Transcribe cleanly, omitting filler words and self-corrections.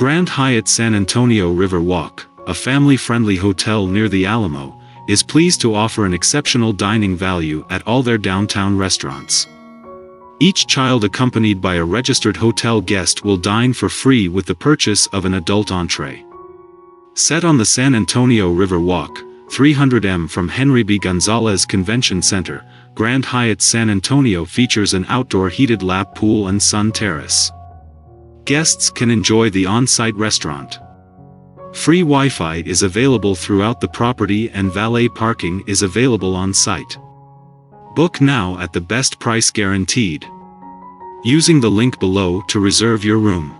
Grand Hyatt San Antonio River Walk, a family-friendly hotel near the Alamo, is pleased to offer an exceptional dining value at all their downtown restaurants. Each child accompanied by a registered hotel guest will dine for free with the purchase of an adult entree. Set on the San Antonio River Walk, 300 m from Henry B. Gonzalez Convention Center, Grand Hyatt San Antonio features an outdoor heated lap pool and sun terrace. Guests can enjoy the on-site restaurant. Free Wi-Fi is available throughout the property and valet parking is available on site. Book now at the best price guaranteed. Using the link below to reserve your room.